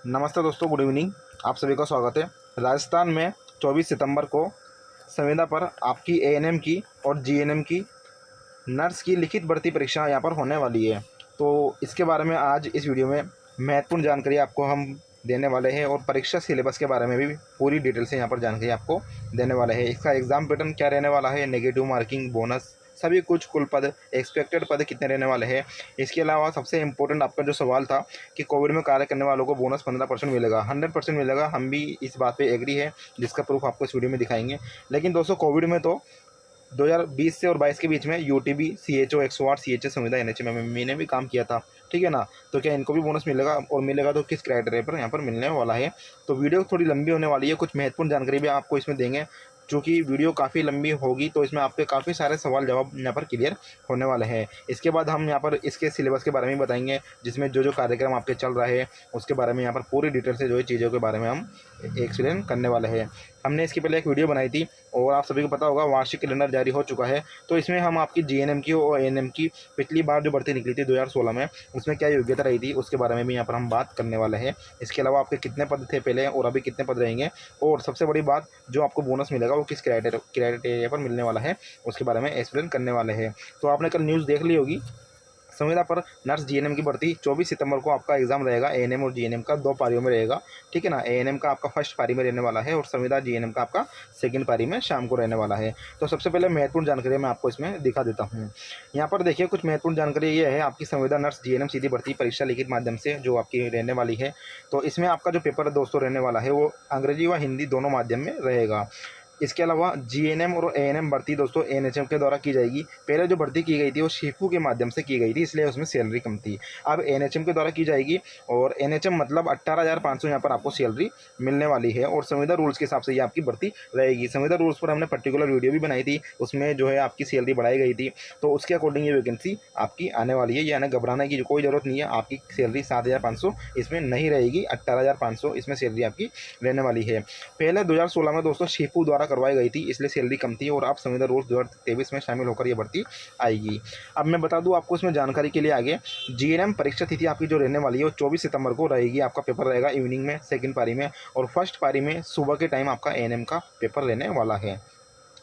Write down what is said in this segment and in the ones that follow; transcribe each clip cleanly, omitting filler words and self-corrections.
नमस्ते दोस्तों, good evening. आप सभी का स्वागत है। राजस्थान में 24 सितंबर को संविदा पर आपकी एएनएम की और जीएनएम की नर्स की लिखित भर्ती परीक्षा यहाँ पर होने वाली है। तो इसके बारे में आज इस वीडियो में महत्वपूर्ण जानकारी आपको हम देने वाले हैं और परीक्षा सिलेबस के बारे में भी पूरी डिटेल से यहाँ पर जानकारी आपको देने वाले हैं। इसका एग्ज़ाम पैटर्न क्या रहने वाला है, नेगेटिव मार्किंग, बोनस, सभी कुछ, कुल पद, एक्सपेक्टेड पद कितने रहने वाले हैं। इसके अलावा सबसे इम्पोर्टेंट आपका जो सवाल था कि कोविड में कार्य करने वालों को बोनस 15% मिलेगा, 100% मिलेगा। हम भी इस बात पे एग्री है, जिसका प्रूफ आपको इस वीडियो में दिखाएंगे। लेकिन दोस्तों, कोविड में तो 2020 से और 22 के बीच में यूटीबी, सीएचओ, 108, सीएचएस, संविदा, एनएचएम, एमएमबी ने भी काम किया था, ठीक है ना। तो क्या इनको भी बोनस मिलेगा, और मिलेगा तो किस क्राइटेरिया पर यहाँ पर मिलने वाला है। तो वीडियो थोड़ी लंबी होने वाली है, कुछ महत्वपूर्ण जानकारी भी आपको इसमें देंगे। चूँकि वीडियो काफ़ी लंबी होगी तो इसमें आपके काफ़ी सारे सवाल जवाब यहाँ पर क्लियर होने वाले हैं। इसके बाद हम यहाँ पर इसके सिलेबस के बारे में बताएंगे, जिसमें जो जो कार्यक्रम आपके चल रहा है उसके बारे में यहाँ पर पूरी डिटेल से जो है चीज़ों के बारे में हम एक्सप्लेन करने वाले हैं। हमने इसके पहले एक वीडियो बनाई थी और आप सभी को पता होगा, वार्षिक कैलेंडर जारी हो चुका है। तो इसमें हम आपकी जीएनएम की और एएनएम की पिछली बार जो भर्ती निकली थी 2016 में, उसमें क्या योग्यता रही थी उसके बारे में भी यहाँ पर हम बात करने वाले हैं। इसके अलावा आपके कितने पद थे पहले और अभी कितने पद रहेंगे, और सबसे बड़ी बात, जो आपको बोनस मिलेगा वो किस क्राइटेरिया पर मिलने वाला है उसके बारे में एक्सप्लेन करने वाले हैं। तो आपने कल न्यूज़ देख ली होगी, संविदा पर नर्स जीएनएम की भर्ती 24 सितंबर को आपका एग्जाम रहेगा। एएनएम और जीएनएम का 2 पारियों में रहेगा, ठीक है ना। एएनएम का आपका फर्स्ट पारी में रहने वाला है और संविदा जीएनएम का आपका सेकंड पारी में शाम को रहने वाला है। तो सबसे पहले महत्वपूर्ण जानकारी मैं आपको इसमें दिखा देता हूँ। यहाँ पर देखिए, कुछ महत्वपूर्ण जानकारी ये है, आपकी संविदा नर्स जीएनएम सीधी भर्ती परीक्षा लिखित माध्यम से जो आपकी रहने वाली है। तो इसमें आपका जो पेपर दोस्तों रहने वाला है वो अंग्रेजी व हिंदी दोनों माध्यम में रहेगा। इसके अलावा जीएनएम और एएनएम भर्ती दोस्तों एनएचएम के द्वारा की जाएगी। पहले जो भर्ती की गई थी वो शिफू के माध्यम से की गई थी, इसलिए उसमें सैलरी कम थी। अब एनएचएम के द्वारा की जाएगी, और एनएचएम मतलब 18,500 यहाँ पर आपको सैलरी मिलने वाली है। और संविदा रूल्स के हिसाब से ये आपकी भर्ती रहेगी। संविदा रूल्स पर हमने पर्टिकुलर वीडियो भी बनाई थी, उसमें जो है आपकी सैलरी बढ़ाई गई थी। तो उसके अकॉर्डिंग ये वैकेंसी आपकी आने वाली है, यानी घबराने की कोई ज़रूरत नहीं है। आपकी सैलरी 7,500 इसमें नहीं रहेगी, 18,500 इसमें सैलरी आपकी रहने वाली है। पहले 2016 में दोस्तों शिफू द्वारा करवाई गई थी, इसलिए सैलरी कम थी, और अब संविदा रूल्स 2023 में शामिल होकर यह भर्ती आएगी। अब मैं बता दूं आपको इसमें जानकारी के लिए आगे, जीएनएम परीक्षा तिथि आपकी जो रहने वाली है वो 24 सितंबर को रहेगी। आपका पेपर रहेगा इवनिंग में सेकंड पारी में, और फर्स्ट पारी में सुबह के टाइम आपका एएनएम का पेपर रहने वाला है,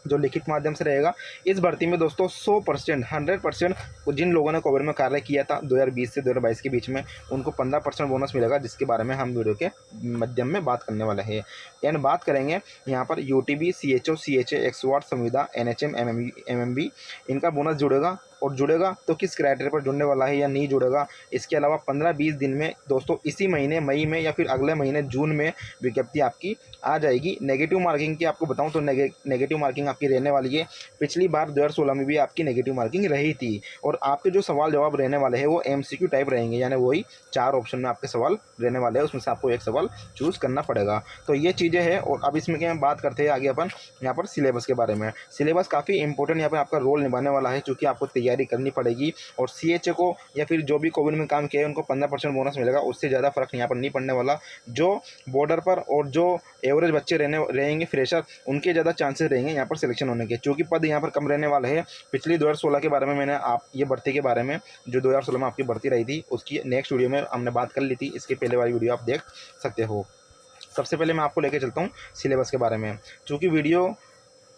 जो लिखित माध्यम से रहेगा। इस भर्ती में दोस्तों 100%, 100% जिन लोगों ने कोविड में कार्य किया था 2020 से 2022 के बीच में, उनको 15% बोनस मिलेगा, जिसके बारे में हम वीडियो के माध्यम में बात करने वाले हैं। एंड बात करेंगे यहाँ पर यूटीबी, सीएचओ, सीएचए, 108, संविदा, एनएचएम, एमएमबी, इनका बोनस जुड़ेगा, और जुड़ेगा तो किस क्राइटेरिया पर जुड़ने वाला है या नहीं जुड़ेगा। इसके अलावा 15-20 दिन में दोस्तों, इसी महीने मई में या फिर अगले महीने जून में विज्ञप्ति आपकी आ जाएगी। नेगेटिव मार्किंग की आपको बताऊं तो नेगेटिव मार्किंग आपकी रहने वाली है। पिछली बार 2016 में भी आपकी नेगेटिव मार्किंग रही थी, और आपके जो सवाल जवाब रहने वाले हैं वो एमसीक्यू टाइप रहेंगे, यानी वही 4 ऑप्शन में आपके सवाल रहने वाले हैं, उसमें से आपको एक सवाल चूज़ करना पड़ेगा। तो ये चीज़ें हैं। और अब इसमें क्या बात करते हैं आगे अपन यहाँ पर सिलेबस के बारे में। सिलेबस काफ़ी इंपॉर्टेंट यहाँ पर आपका रोल निभाने वाला है, चूँकि आपको तैयारी करनी पड़ेगी। और सीएचए को या फिर जो भी कोविड में काम किया है उनको 15% बोनस मिलेगा, उससे ज़्यादा फर्क यहाँ पर नहीं पड़ने वाला। जो बॉर्डर पर और जो एवरेज बच्चे रहेंगे फ्रेशर, उनके ज़्यादा चांसेस रहेंगे यहाँ पर सिलेक्शन होने के, क्योंकि पद यहाँ पर कम रहने वाले हैं। पिछली 2016 के बारे में मैंने आप ये भर्ती के बारे में, जो 2016 में आपकी भर्ती रही थी, उसकी नेक्स्ट वीडियो में हमने बात कर ली थी। इसके पहले वाली वीडियो आप देख सकते हो। सबसे पहले मैं आपको लेके चलता हूँ सिलेबस के बारे में। चूँकि वीडियो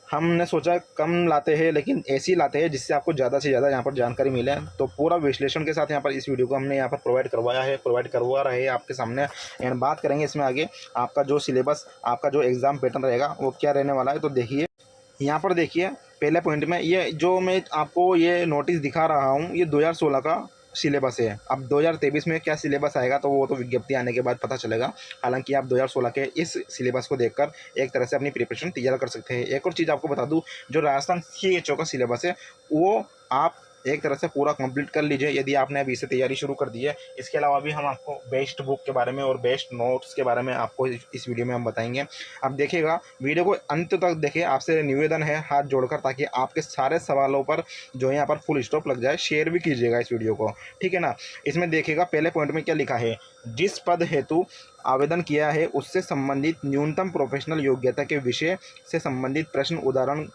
हमने सोचा कम लाते हैं, लेकिन ऐसी लाते हैं जिससे आपको ज़्यादा से ज़्यादा यहाँ पर जानकारी मिले। तो पूरा विश्लेषण के साथ यहाँ पर इस वीडियो को हमने यहाँ पर प्रोवाइड करवा रहे हैं आपके सामने। एंड बात करेंगे इसमें आगे आपका जो सिलेबस, आपका जो एग्ज़ाम पैटर्न रहेगा वो क्या रहने वाला है। तो देखिए, यहाँ पर देखिए पहले पॉइंट में, ये जो मैं आपको ये नोटिस दिखा रहा हूँ, ये 2016 का सिलेबस है। अब 2023 में क्या सिलेबस आएगा तो वो तो विज्ञप्ति आने के बाद पता चलेगा। हालांकि आप 2016 के इस सिलेबस को देखकर एक तरह से अपनी प्रिपरेशन तैयार कर सकते हैं। एक और चीज़ आपको बता दूं, जो राजस्थान सीएचओ का सिलेबस है वो आप एक तरह से पूरा कंप्लीट कर लीजिए, यदि आपने अभी से तैयारी शुरू कर दी है। इसके अलावा भी हम आपको बेस्ट बुक के बारे में और बेस्ट नोट्स के बारे में आपको इस वीडियो में हम बताएंगे। अब देखिएगा, वीडियो को अंत तक देखिए। आपसे निवेदन है हाथ जोड़कर, ताकि आपके सारे सवालों पर जो है यहाँ पर फुल स्टॉप लग जाए। शेयर भी कीजिएगा इस वीडियो को, ठीक है ना। इसमें देखिएगा पहले पॉइंट में क्या लिखा है, जिस पद हेतु आवेदन किया है उससे संबंधित न्यूनतम प्रोफेशनल योग्यता के विषय से संबंधित प्रश्न उदाहरण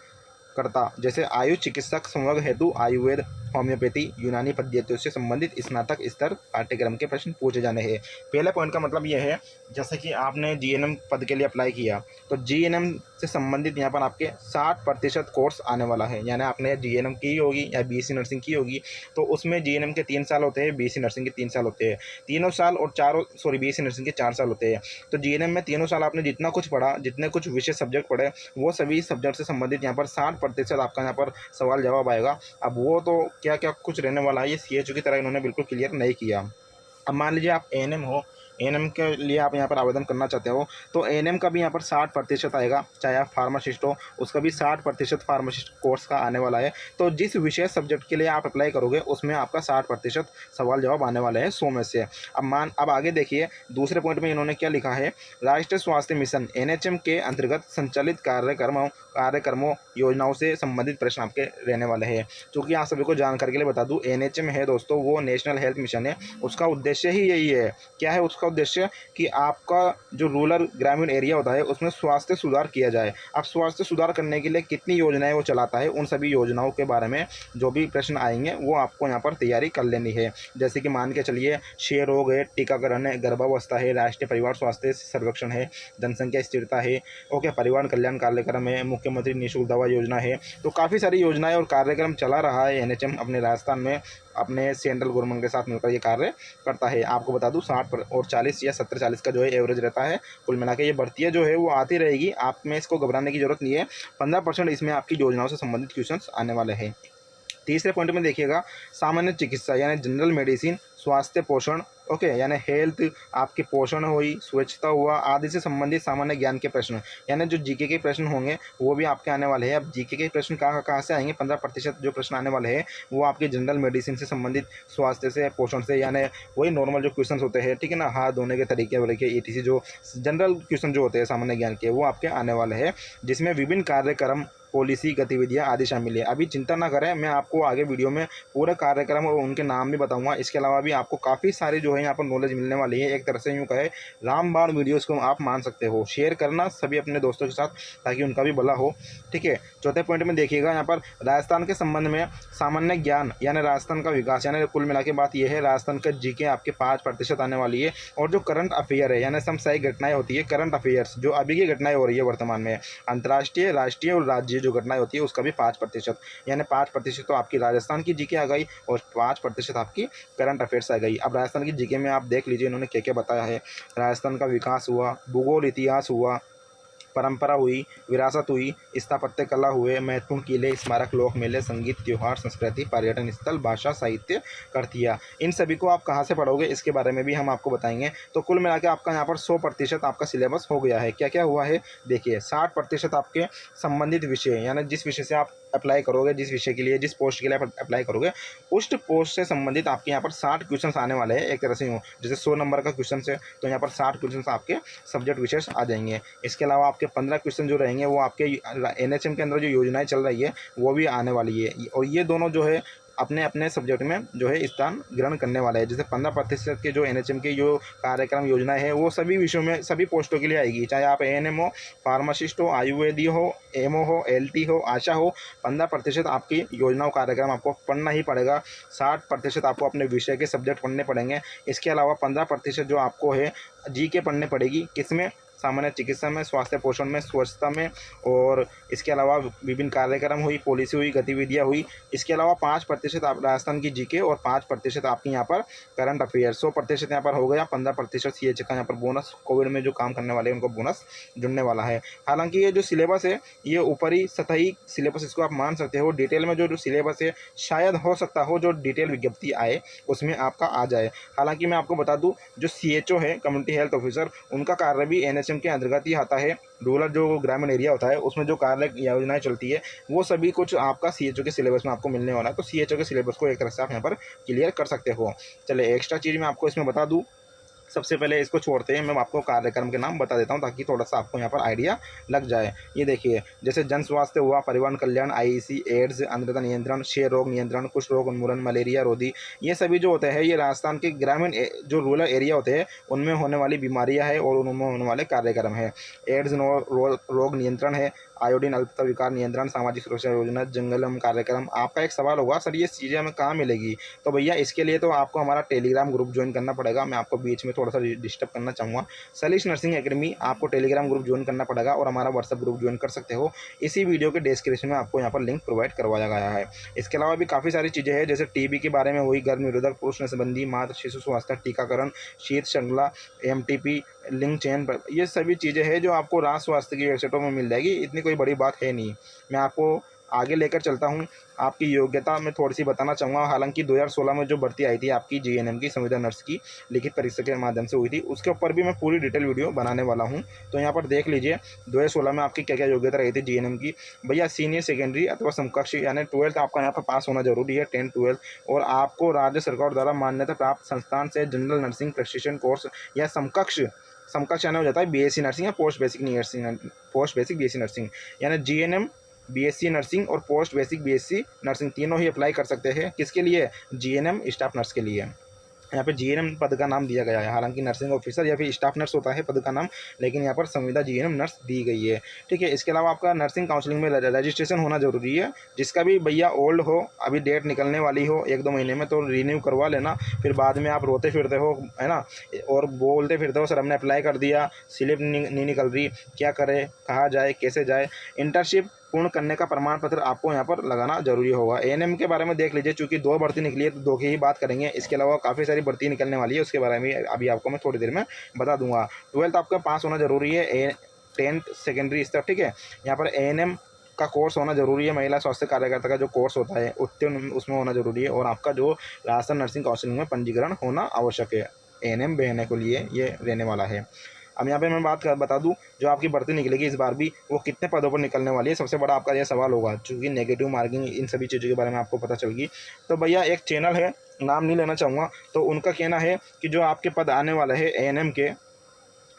करता, जैसे आयु चिकित्सक संवर्ग हेतु आयुर्वेद, होम्योपैथी, यूनानी पद्धतियों से संबंधित स्नातक स्तर पाठ्यक्रम के प्रश्न पूछे जाने हैं। पहले पॉइंट का मतलब यह है, जैसे कि आपने जीएनएम पद के लिए अप्लाई किया, तो जीएनएम से संबंधित यहाँ पर आपके 60% कोर्स आने वाला है। यानी आपने जीएनएम की होगी या बीएससी नर्सिंग की होगी, तो उसमें जीएनएम के 3 साल होते हैं, बीएससी नर्सिंग के 3 साल होते हैं। तीनों साल और चारों बीएससी नर्सिंग के 4 साल होते हैं। तो जीएनएम में तीनों साल आपने जितना कुछ पढ़ा, जितने कुछ विषय सब्जेक्ट पढ़े, वो सभी सब्जेक्ट से संबंधित यहाँ पर 60% आपका यहाँ पर सवाल जवाब आएगा। अब वो तो क्या क्या कुछ रहने वाला है, ये सीएचओ की तरह इन्होंने बिल्कुल क्लियर नहीं किया। अब मान लीजिए आप एएनएम हो, एएनएम के लिए आप यहाँ पर आवेदन करना चाहते हो, तो एएनएम का भी यहाँ पर 60% आएगा। चाहे आप फार्मासिस्ट हो, उसका भी 60% फार्मासिस्ट कोर्स का आने वाला है। तो जिस विशेष सब्जेक्ट के लिए आप अप्लाई करोगे, उसमें आपका 60% सवाल जवाब आने वाले हैं 100 में से। अब आगे देखिए, दूसरे पॉइंट में इन्होंने क्या लिखा है, राष्ट्रीय स्वास्थ्य मिशन एनएचएम के अंतर्गत संचालित कार्यक्रमों योजनाओं से संबंधित प्रश्न आपके रहने वाले हैं। क्योंकि आप सभी को जानकारी के लिए बता दूं, एनएचएम है दोस्तों, वो नेशनल हेल्थ मिशन है। उसका उद्देश्य ही यही है। क्या है उसका उद्देश्य? कि आपका जो रूरल ग्रामीण एरिया होता है, उसमें स्वास्थ्य सुधार किया जाए। अब स्वास्थ्य सुधार करने के लिए कितनी योजनाएं वो चलाता है, उन सभी योजनाओं के बारे में जो भी प्रश्न आएंगे वो आपको यहाँ पर तैयारी कर लेनी है। जैसे कि मान के चलिए, क्षय रोग है, टीकाकरण है, गर्भावस्था है, राष्ट्रीय परिवार स्वास्थ्य सर्वेक्षण है, जनसंख्या स्थिरता है, ओके, परिवार कल्याण कार्यक्रम है, मुख्यमंत्री निःशुल्क दवा योजना है। तो काफ़ी सारी योजनाएं और कार्यक्रम चला रहा है एनएचएम अपने राजस्थान में, अपने सेंट्रल गवर्नमेंट के साथ मिलकर ये कार्य करता है। आपको बता दूं, 60 और 40 या 70-40 का जो है एवरेज रहता है। कुल मिला के ये भर्तियाँ जो है वो आती रहेगी, आप में इसको घबराने की जरूरत नहीं है। 15% इसमें आपकी योजनाओं से संबंधित क्वेश्चंस आने वाले हैं। तीसरे पॉइंट में देखिएगा, सामान्य चिकित्सा यानी जनरल मेडिसिन, स्वास्थ्य पोषण, ओके, यानी हेल्थ, आपके पोषण हुई, स्वच्छता हुआ आदि से संबंधित सामान्य ज्ञान के प्रश्न, यानी जो जीके के प्रश्न होंगे वो भी आपके आने वाले हैं। अब जीके के प्रश्न कहाँ से आएंगे? 15% जो प्रश्न आने वाले हैं वो आपके जनरल मेडिसिन से संबंधित, स्वास्थ्य से, पोषण से, यानी वही नॉर्मल जो क्वेश्चन होते हैं, ठीक है ना, हाथ धोने के तरीके वगैरह ETC जो जनरल क्वेश्चन जो होते हैं सामान्य ज्ञान के, वो आपके आने वाले हैं, जिसमें विभिन्न कार्यक्रम, पॉलिसी, गतिविधियां आदि शामिल है। अभी चिंता ना करें, मैं आपको आगे वीडियो में पूरे कार्यक्रम और उनके नाम भी बताऊंगा। इसके अलावा भी आपको काफ़ी सारी जो है यहाँ पर नॉलेज मिलने वाली है। एक तरह से यूँ कहे, रामबाण वीडियोस को आप मान सकते हो। शेयर करना सभी अपने दोस्तों के साथ, ताकि उनका भी भला हो, ठीक है। चौथे पॉइंट में देखिएगा, यहाँ पर राजस्थान के संबंध में सामान्य ज्ञान यानी राजस्थान का विकास, यानी कुल मिला के बात यह है, राजस्थान का जीके आपके 5% आने वाली है। और जो करंट अफेयर है, यानी समसामयिक घटनाएं होती है, करंट अफेयर्स जो अभी की घटनाएं हो रही है वर्तमान में, अंतर्राष्ट्रीय, राष्ट्रीय और राज्य जो घटनाएं होती है, उसका भी 5%, यानी 5% तो आपकी राजस्थान की जीके आ गई और 5% आपकी करंट अफेयर्स आ गई। अब राजस्थान की जीके में आप देख लीजिए इन्होंने क्या क्या बताया है। राजस्थान का विकास हुआ, भूगोल इतिहास हुआ, परंपरा हुई, विरासत हुई, स्थापत्य कला हुए, महत्वपूर्ण किले, स्मारक, लोक मेले, संगीत, त्योहार, संस्कृति, पर्यटन स्थल, भाषा, साहित्य, कृतियाँ, इन सभी को आप कहाँ से पढ़ोगे इसके बारे में भी हम आपको बताएंगे। तो कुल मिला के आपका यहाँ पर 100% आपका सिलेबस हो गया है। क्या क्या हुआ है देखिए, 60% आपके संबंधित विषय, यानी जिस विषय से आप अप्लाई करोगे, जिस विषय के लिए, जिस पोस्ट के लिए आप अप्लाई करोगे, उस पोस्ट से संबंधित आपके यहाँ पर 60 क्वेश्चन आने वाले हैं। एक तरह से यूँ, जैसे 100 नंबर का क्वेश्चन है तो यहाँ पर 60 क्वेश्चन आपके सब्जेक्ट विशेष आ जाएंगे। इसके अलावा आपके 15 क्वेश्चन जो रहेंगे वो आपके एनएचएम के अंदर जो योजनाएं चल रही है वो भी आने वाली है। और ये दोनों जो है अपने अपने सब्जेक्ट में जो है स्थान ग्रहण करने वाले हैं। जैसे 15% के जो एनएचएम के जो कार्यक्रम योजनाएं हैं वो सभी विषयों में, सभी पोस्टों के लिए आएगी। चाहे आप एएनएम हो, फार्मासिस्ट हो, आयुर्वेदी हो, एमओ हो, एलटी हो, आशा हो, 15% आपकी योजनाओं कार्यक्रम आपको पढ़ना ही पड़ेगा। 60% आपको अपने विषय के सब्जेक्ट पढ़ने पड़ेंगे। इसके अलावा 15% जो आपको है जीके पढ़ने पड़ेगी। किसमें? सामान्य चिकित्सा में, स्वास्थ्य पोषण में, स्वच्छता में, और इसके अलावा विभिन्न कार्यक्रम हुई, पॉलिसी हुई, गतिविधियाँ हुई। इसके अलावा 5% आप राजस्थान की जीके और 5% आपकी यहाँ पर करंट अफेयर, 100% यहाँ पर हो गया। 15% सीएच का यहाँ पर बोनस, कोविड में जो काम करने वाले हैं उनको बोनस जुड़ने वाला है। हालांकि ये जो सिलेबस है ये ऊपरी सतही सिलेबस, इसको आप मान सकते हो। डिटेल में जो सिलेबस है शायद हो सकता हो जो डिटेल विज्ञप्ति आए उसमें आपका आ जाए। हालांकि मैं आपको बता दूं, जो CHO है, कम्युनिटी हेल्थ ऑफिसर, उनका कार्य भी एनएचएम के अंतर्गत ही आता है। रूरल जो ग्रामीण एरिया होता है उसमें जो कार्य योजनाएं चलती है वो सभी कुछ आपका CHO के सिलेबस में आपको मिलने वाला है। तो CHO के सिलेबस को एक तरह से आप यहाँ पर क्लियर कर सकते हो। चलिए, एक्स्ट्रा चीज़ मैं आपको इसमें बता दूँ। सबसे पहले इसको छोड़ते हैं, मैं आपको कार्यक्रम के नाम बता देता हूं ताकि थोड़ा सा आपको यहाँ पर आइडिया लग जाए। ये देखिए, जैसे जन स्वास्थ्य हुआ, परिवहन कल्याण, IEC, एड्स, आर्द्रता नियंत्रण, क्षय रोग नियंत्रण, कुष्ठ रोग उन्मूलन, मलेरिया रोधी, ये सभी जो होते हैं ये राजस्थान के ग्रामीण जो रूरल एरिया होते हैं उनमें होने वाली बीमारियाँ है और उनमें होने वाले कार्यक्रम है। एड्स रोग नियंत्रण है, आयोडीन अल्पता विकार नियंत्रण, सामाजिक सुरक्षा योजना, जंगलम कार्यक्रम। आपका एक सवाल होगा, सर ये चीज़ें हमें कहाँ मिलेगी? तो भैया इसके लिए तो आपको हमारा टेलीग्राम ग्रुप ज्वाइन करना पड़ेगा। मैं आपको बीच में थोड़ा सा डिस्टर्ब करना चाहूँगा। सलीश नर्सिंग एकेडमी आपको टेलीग्राम ग्रुप ज्वाइन करना पड़ेगा और हमारा व्हाट्सएप ग्रुप ज्वाइन कर सकते हो। इसी वीडियो के डिस्क्रिप्शन में आपको यहाँ पर लिंक प्रोवाइड करवाया गया है। इसके अलावा भी काफ़ी सारी चीज़ें हैं, जैसे टीबी के बारे में हुई, गर्भ निरोधक, पुरुष संबंधी, मातृ शिशु स्वास्थ्य, टीकाकरण, शीत श्रृंखला, एमटीपी, लिंग चयन, ये सभी चीज़ें हैं जो आपको राज्य स्वास्थ्य की वेबसाइटों में मिल जाएगी। इतनी कोई बड़ी बात है नहीं। मैं आपको आगे लेकर चलता हूँ। आपकी योग्यता मैं थोड़ी सी बताना चाहूँगा। हालांकि 2016 में जो भर्ती आई थी आपकी जीएनएम की, संविदा नर्स की, लिखित परीक्षा के माध्यम से हुई थी, उसके ऊपर भी मैं पूरी डिटेल वीडियो बनाने वाला हूँ। तो यहाँ पर देख लीजिए 2016 में आपकी क्या क्या योग्यता रही थी जीएनएम की। भैया सीनियर सेकेंडरी अथवा समकक्ष यानी 12th आपका यहाँ पर पास होना जरूरी है, 10th 12th। और आपको राज्य सरकार द्वारा मान्यता प्राप्त संस्थान से जनरल नर्सिंग प्रशिक्षण कोर्स या समकक्ष यानी हो जाता है बीएससी नर्सिंग या post basic nursing, post basic BSc nursing, यानी जीएनएम, बीएससी नर्सिंग और पोस्ट बेसिक बीएससी नर्सिंग तीनों ही अप्लाई कर सकते हैं। किसके लिए? जीएनएम स्टाफ नर्स के लिए। यहाँ पे जीएनएम पद का नाम दिया गया है। हालांकि नर्सिंग ऑफिसर या फिर स्टाफ नर्स होता है पद का नाम, लेकिन यहाँ पर संविदा जीएनएम नर्स दी गई है। ठीक है। इसके अलावा आपका नर्सिंग काउंसलिंग में रजिस्ट्रेशन होना जरूरी है। जिसका भी भैया ओल्ड हो, अभी डेट निकलने वाली हो 1-2 महीने में, तो रिन्यू करवा लेना। फिर बाद में आप रोते फिरते हो, है ना, और बोलते फिरते हो सर हमने अप्लाई कर दिया, स्लिप नहीं निकल रही, क्या करें, कहाँ जाए, कैसे जाए। इंटर्नशिप पूर्ण करने का प्रमाण पत्र आपको यहाँ पर लगाना जरूरी होगा। एएनएम के बारे में देख लीजिए, चूंकि 2 भर्ती निकली है तो 2 की ही बात करेंगे। इसके अलावा काफ़ी सारी भर्ती निकलने वाली है, उसके बारे में अभी आपको मैं थोड़ी देर में बता दूंगा। 12th आपका पास होना जरूरी है, 10th सेकेंडरी स्तर। ठीक है। यहाँ पर एएनएम का कोर्स होना जरूरी है। महिला स्वास्थ्य कार्यकर्ता का जो कोर्स होता है उत्तीर्ण उसमें होना जरूरी है। और आपका जो राजस्थान नर्सिंग काउंसिलिंग में पंजीकरण होना आवश्यक है। एएनएम बहने के लिए ये रहने वाला है। अब यहाँ पे मैं बता दूं, जो आपकी भर्ती निकलेगी इस बार भी, वो कितने पदों पर निकलने वाली है, सबसे बड़ा आपका यह सवाल होगा। चूँकि नेगेटिव मार्किंग इन सभी चीज़ों के बारे में आपको पता चल गई। तो भैया एक चैनल है, नाम नहीं लेना चाहूँगा, तो उनका कहना है कि जो आपके पद आने वाले हैं एएनएम के,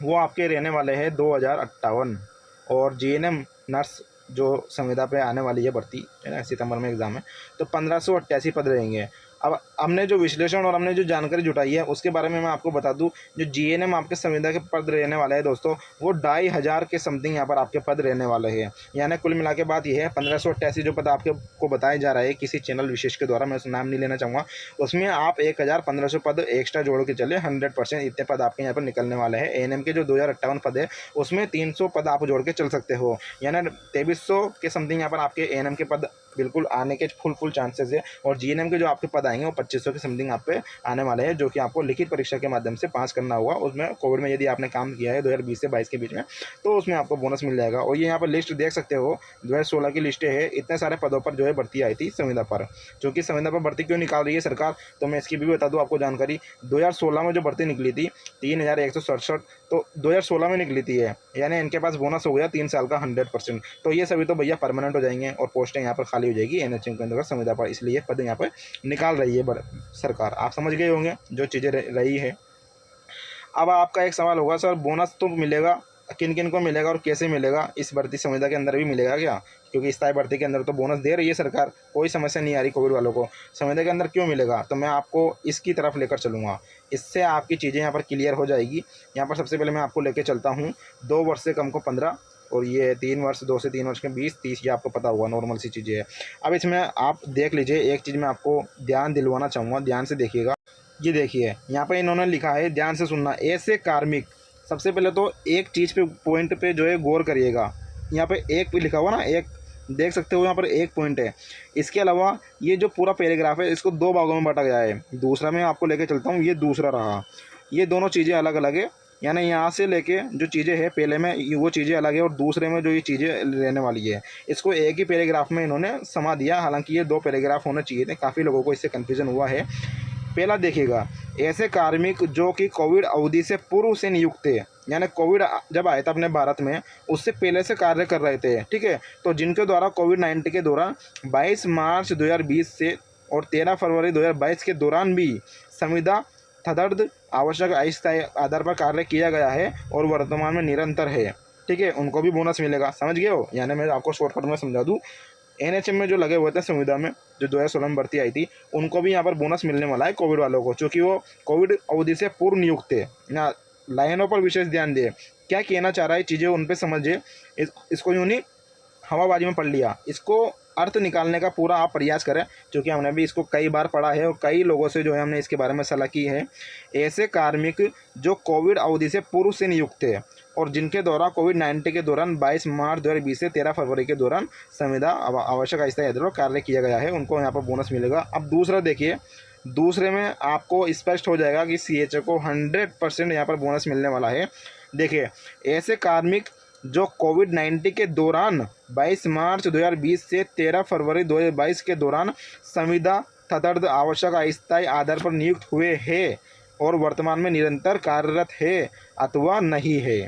वो आपके रहने वाले हैं 2058। और जीएनएम नर्स जो संविदा पे आने वाली है भर्ती, है ना, सितंबर में एग्ज़ाम है, तो 1588 पद रहेंगे। अब हमने जो विश्लेषण और हमने जो जानकारी जुटाई है उसके बारे में मैं आपको बता दूं, जो जीएनएम आपके संविदा के पद रहने वाले हैं दोस्तों, वो 2500 के समथिंग यहाँ पर आपके पद रहने वाले हैं। यानी कुल मिला के बात यह है 1588 जो पद आपके को बताए जा रहा है किसी चैनल विशेष के द्वारा, मैं उस नाम नहीं लेना चाहूँगा, उसमें आप 1500 पद एक्स्ट्रा जोड़ के चले, 100% इतने पद आपके यहाँ पर निकलने वाले हैं। एएनएम के जो 2058 पद है उसमें 300 पद आप जोड़ के चल सकते हो, यानी 2300 के समथिंग यहाँ पर आपके एएनएम के पद बिल्कुल आने के फुल चांसेस है। और जीएनएम के जो आपके पद आएंगे वो 2500 के समथिंग आप पे आने वाले हैं, जो कि आपको लिखित परीक्षा के माध्यम से पास करना होगा। उसमें कोविड में यदि आपने काम किया है 2020 से 22 के बीच में, तो उसमें आपको बोनस मिल जाएगा। और ये यहाँ पर लिस्ट देख सकते हो, 2016 की लिस्टें है। इतने सारे पदों पर जो है भर्ती आई थी संविदा पर। क्योंकि संविदा पर भर्ती क्यों निकाल रही है सरकार, तो मैं इसकी भी बता दूँ आपको जानकारी। 2016 में जो भर्ती निकली थी 3167, तो 2016 में निकली थी, यानी इनके पास बोनस हो गया 3 साल का 100%। तो ये सभी तो भैया परमानेंट हो जाएंगे और पोस्टें यहाँ पर खाली हो जाएगी एनएचएम के अंदर संविदा पर, इसलिए पद यहाँ पर निकाल रही है सरकार। आप समझ गए होंगे जो चीज़ें रही है। अब आपका एक सवाल होगा, सर बोनस तो मिलेगा, किन किन को मिलेगा और कैसे मिलेगा? इस भर्ती संविदा के अंदर भी मिलेगा क्या? क्योंकि स्थायी भर्ती के अंदर तो बोनस दे रही है सरकार, कोई समस्या नहीं आ रही कोविड वालों को। संविदा के अंदर क्यों मिलेगा? तो मैं आपको इसकी तरफ लेकर चलूँगा, इससे आपकी चीज़ें यहाँ पर क्लियर हो जाएगी। यहाँ पर सबसे पहले मैं आपको लेकर चलता हूँ 2 वर्ष से कम को 15, और ये 3 वर्ष, 2 से 3 वर्ष के 20, 30, ये आपको पता होगा, नॉर्मल सी चीज़ें है। अब इसमें आप देख लीजिए, एक चीज़ मैं आपको ध्यान दिलवाना चाहूँगा, ध्यान से देखिएगा। ये देखिए यहाँ पर इन्होंने लिखा है, ध्यान से सुनना, ऐसे कार्मिक, सबसे पहले तो एक चीज़ पे पॉइंट पे जो है गौर करिएगा। यहाँ पे एक पे लिखा हुआ ना, एक देख सकते हो यहाँ पर एक पॉइंट है। इसके अलावा ये जो पूरा पैराग्राफ है इसको 2 भागों में बांटा गया है। दूसरा मैं आपको लेके चलता हूँ, ये दूसरा रहा, ये दोनों चीज़ें अलग अलग है। यानी यहाँ से लेके जो चीज़ें हैं पहले में वो चीज़ें अलग है और दूसरे में जो ये चीज़ें रहने वाली है, इसको एक ही पैराग्राफ में इन्होंने समा दिया। हालांकि ये 2 पैराग्राफ होने चाहिए थे, काफ़ी लोगों को इससे कन्फ्यूजन हुआ है। पहला देखिएगा, ऐसे कार्मिक जो कि कोविड अवधि से पूर्व से नियुक्त थे, यानी कोविड जब आया था अपने भारत में उससे पहले से कार्य कर रहे थे, ठीक है, तो जिनके द्वारा कोविड-19 के दौरान 22 मार्च 2020 से और 13 फरवरी 2022 के दौरान भी संविदा तदर्थ आवश्यक अस्थायी आधार पर कार्य किया गया है और वर्तमान में निरंतर है, ठीक है, उनको भी बोनस मिलेगा। समझ गए हो? यानी मैं आपको शॉर्टकट में समझा दूँ, एनएचएम में जो लगे हुए थे संविदा में, जो 2016 में भर्ती आई थी, उनको भी यहाँ पर बोनस मिलने वाला है कोविड वालों को, क्योंकि वो कोविड अवधि से पूर्व नियुक्त थे ना। लाइनों पर विशेष ध्यान दे, क्या कहना चाह रहा है, चीज़ें उन पर समझिए, इसको यूँ नहीं हवाबाजी में पढ़ लिया, इसको अर्थ निकालने का पूरा आप प्रयास करें, क्योंकि हमने भी इसको कई बार पढ़ा है और कई लोगों से जो है हमने इसके बारे में सलाह की है। ऐसे कार्मिक जो कोविड अवधि से पूर्व से नियुक्त थे और जिनके द्वारा कोविड-19 के दौरान 22 मार्च 2020 से 13 फरवरी के दौरान संविदा आवश्यक अस्थायी कार्य किया गया है, उनको यहाँ पर बोनस मिलेगा। अब दूसरा देखिए, दूसरे में आपको स्पष्ट हो जाएगा कि CHO को 100% यहाँ पर बोनस मिलने वाला है। देखिए, ऐसे कार्मिक जो कोविड-19 के दौरान 22 मार्च 2020 से 13 फरवरी 2022 के दौरान संविदा तदर्थ आवश्यक अस्थायी आधार पर नियुक्त हुए हैं और वर्तमान में निरंतर कार्यरत है अथवा नहीं है,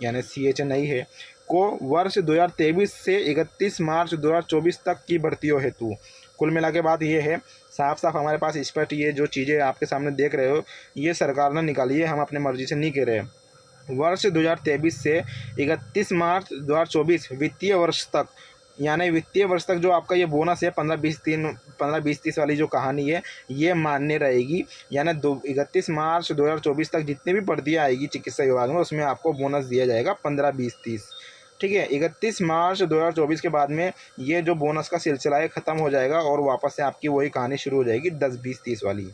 यानी CHO नहीं है, को वर्ष 2023 से 31 मार्च 2024 तक की भर्तियों हेतु। कुल मिला के बात ये है, साफ साफ हमारे पास स्पष्ट ये जो चीज़ें आपके सामने देख रहे हो, ये सरकार ने निकाली है, हम अपने मर्जी से नहीं कह रहे। वर्ष 2023 से 31 मार्च 2024 वित्तीय वर्ष तक, यानी वित्तीय वर्ष तक जो आपका ये बोनस है 15-20-30 वाली जो कहानी है, ये मान्य रहेगी। यानी 31 मार्च 2024 तक जितनी भी भर्तियाँ आएगी चिकित्सा विभाग में, उसमें आपको बोनस दिया जाएगा 15-20-30। ठीक है, 31 मार्च 2024 के बाद में ये जो बोनस का सिलसिला है ख़त्म हो जाएगा और वापस से आपकी वही कहानी शुरू हो जाएगी 10-20-30 वाली।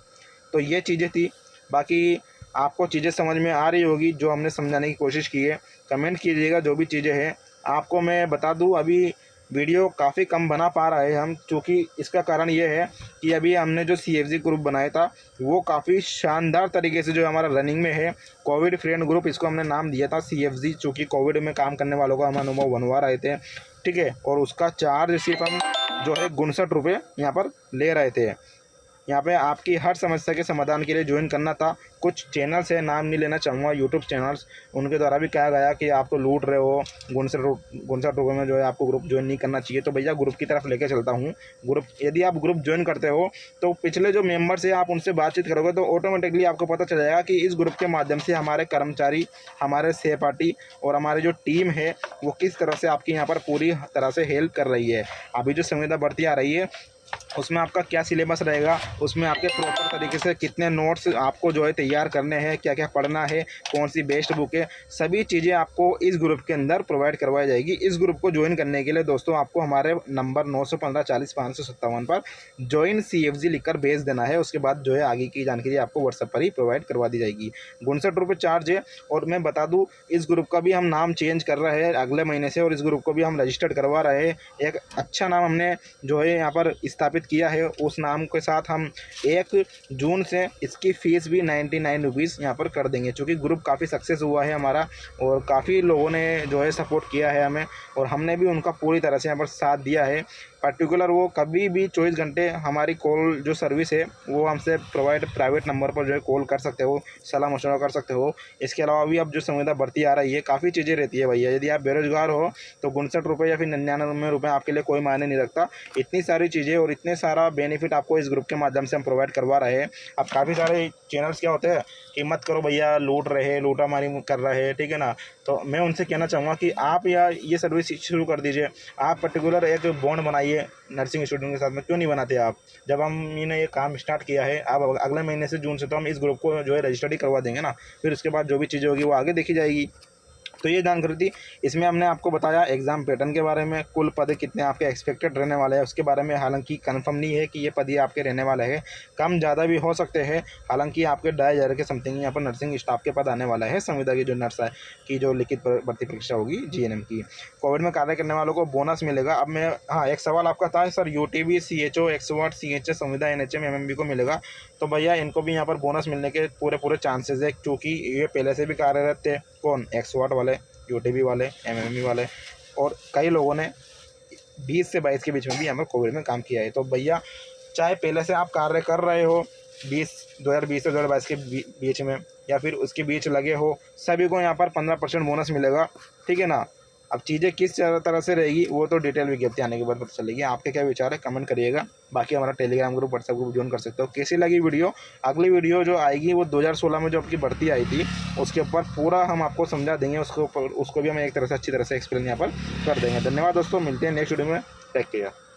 तो ये चीज़ें थी, बाकी आपको चीज़ें समझ में आ रही होगी जो हमने समझाने की कोशिश की है। कमेंट कीजिएगा जो भी चीज़ें हैं। आपको मैं बता दूं, अभी वीडियो काफ़ी कम बना पा रहे हैं हम, क्योंकि इसका कारण ये है कि अभी हमने जो CFG ग्रुप बनाया था वो काफ़ी शानदार तरीके से जो हमारा रनिंग में है। कोविड फ्रेंड ग्रुप इसको हमने नाम दिया था CFG, चूँकि कोविड में काम करने वालों का हम अनुभव बनवा रहे थे। ठीक है, और उसका चार्ज सिर्फ हम जो है 59 रुपये यहाँ पर ले रहे थे। यहाँ पे आपकी हर समस्या के समाधान के लिए ज्वाइन करना था। कुछ चैनल्स है, नाम नहीं लेना चाहूँगा, यूट्यूब चैनल्स, उनके द्वारा भी कहा गया कि आप तो लूट रहे हो, 59 रुपये में जो है आपको ग्रुप ज्वाइन नहीं करना चाहिए। तो भैया ग्रुप की तरफ लेके चलता हूँ। ग्रुप, यदि आप ग्रुप ज्वाइन करते हो तो पिछले जो मेंबर्स है आप उनसे बातचीत करोगे तो ऑटोमेटिकली आपको पता चल जाएगा कि इस ग्रुप के माध्यम से हमारे कर्मचारी, हमारे सहपाठी और हमारी जो टीम है वो किस तरह से आपकी यहाँ पर पूरी तरह से हेल्प कर रही है। अभी जो संविदा भर्ती आ रही है उसमें आपका क्या सिलेबस रहेगा, उसमें आपके प्रॉपर तरीके से कितने नोट्स आपको जो है तैयार करने हैं, क्या क्या पढ़ना है, कौन सी बेस्ट बुक है, सभी चीज़ें आपको इस ग्रुप के अंदर प्रोवाइड करवाई जाएगी। इस ग्रुप को ज्वाइन करने के लिए दोस्तों आपको हमारे नंबर 915 40 557 पर ज्वाइन CFG लिखकर भेज देना है। उसके बाद जो है आगे की जानकारी आपको व्हाट्सएप पर ही प्रोवाइड करवा दी जाएगी। 59 रुपये चार्ज है। और मैं बता दूँ, इस ग्रुप का भी हम नाम चेंज कर रहे हैं अगले महीने से और इस ग्रुप को भी हम रजिस्टर्ड करवा रहे हैं। एक अच्छा नाम हमने जो है यहाँ पर स्थापित किया है, उस नाम के साथ हम 1 जून से इसकी फ़ीस भी 99 रुपीज़ यहाँ पर कर देंगे, क्योंकि ग्रुप काफ़ी सक्सेस हुआ है हमारा और काफ़ी लोगों ने जो है सपोर्ट किया है हमें और हमने भी उनका पूरी तरह से यहाँ पर साथ दिया है। पर्टिकुलर वो कभी भी 24 घंटे हमारी कॉल जो सर्विस है वो हमसे प्रोवाइड, प्राइवेट नंबर पर जो है कॉल कर सकते हो, सलाह मशवरा कर सकते हो। इसके अलावा भी अब जो संविदा भर्ती आ रही है काफ़ी चीज़ें रहती है भैया। यदि आप बेरोजगार हो तो 59 रुपये या फिर 99 रुपये आपके लिए कोई मायने नहीं रखता। इतनी सारी चीज़ें और इतने सारा बेनिफिट आपको इस ग्रुप के माध्यम से हम प्रोवाइड करवा रहे हैं। अब काफ़ी सारे चैनल्स क्या होते हैं कि मत करो भैया, लूट रहे, लूटामारी कर रहे हैं, ठीक है ना। तो मैं उनसे कहना चाहूँगा कि आप या ये सर्विस शुरू कर दीजिए। आप पर्टिकुलर एक बॉन्ड बनाइए नर्सिंग स्टूडेंट के साथ में, क्यों नहीं बनाते आप। जब हमने ये काम स्टार्ट किया है, अब अगले महीने से जून से तो हम इस ग्रुप को जो है रजिस्टर्ड ही करवा देंगे ना, फिर उसके बाद जो भी चीज़ें होगी वो आगे देखी जाएगी। तो ये जानकारी थी। इसमें हमने आपको बताया एग्ज़ाम पैटर्न के बारे में, कुल पद कितने आपके एक्सपेक्टेड रहने वाले हैं उसके बारे में। हालांकि कंफर्म नहीं है कि ये पद ही आपके रहने वाले हैं, कम ज़्यादा भी हो सकते हैं। हालांकि आपके 2,500 के समथिंग यहाँ पर नर्सिंग स्टाफ के पद आने वाला है। संविदा की जो नर्स है की जो लिखित भर्ती परीक्षा होगी GNM की। कोविड में कार्य करने वालों को बोनस मिलेगा। अब मैं, हाँ, एक सवाल आपका था सर, UTB, CHO, एक्सवर्ट, CHS, संविदा, NHM, MMB को मिलेगा। तो भैया इनको भी यहाँ पर बोनस मिलने के पूरे चांसेस है, क्योंकि ये पहले से भी कार्यरत थे। कौन? एक्सवर्ट वाले, UTB वाले, MMB वाले, और कई लोगों ने 20 से 22 के बीच में भी यहाँ पर कोविड में काम किया है। तो भैया चाहे पहले से आप कार्य कर रहे हो 2020 से 2022 के बीच में या फिर उसके बीच लगे हो, सभी को यहाँ पर 15% बोनस मिलेगा, ठीक है ना। अब चीज़ें किस तरह से रहेगी वो तो डिटेल विज्ञप्ति आने के बाद पता चलेगी। आपके क्या विचार है कमेंट करिएगा। बाकी हमारा Telegram group, WhatsApp group join कर सकते हो। कैसी लगी वीडियो? अगली वीडियो जो आएगी वो 2016 में जो आपकी भर्ती आई थी उसके ऊपर पूरा हम आपको समझा देंगे, उसको भी हम एक तरह से अच्छी तरह से एक्सप्लेन यहाँ पर कर देंगे। धन्यवाद दोस्तों, मिलते हैं नेक्स्ट वीडियो में। Take care.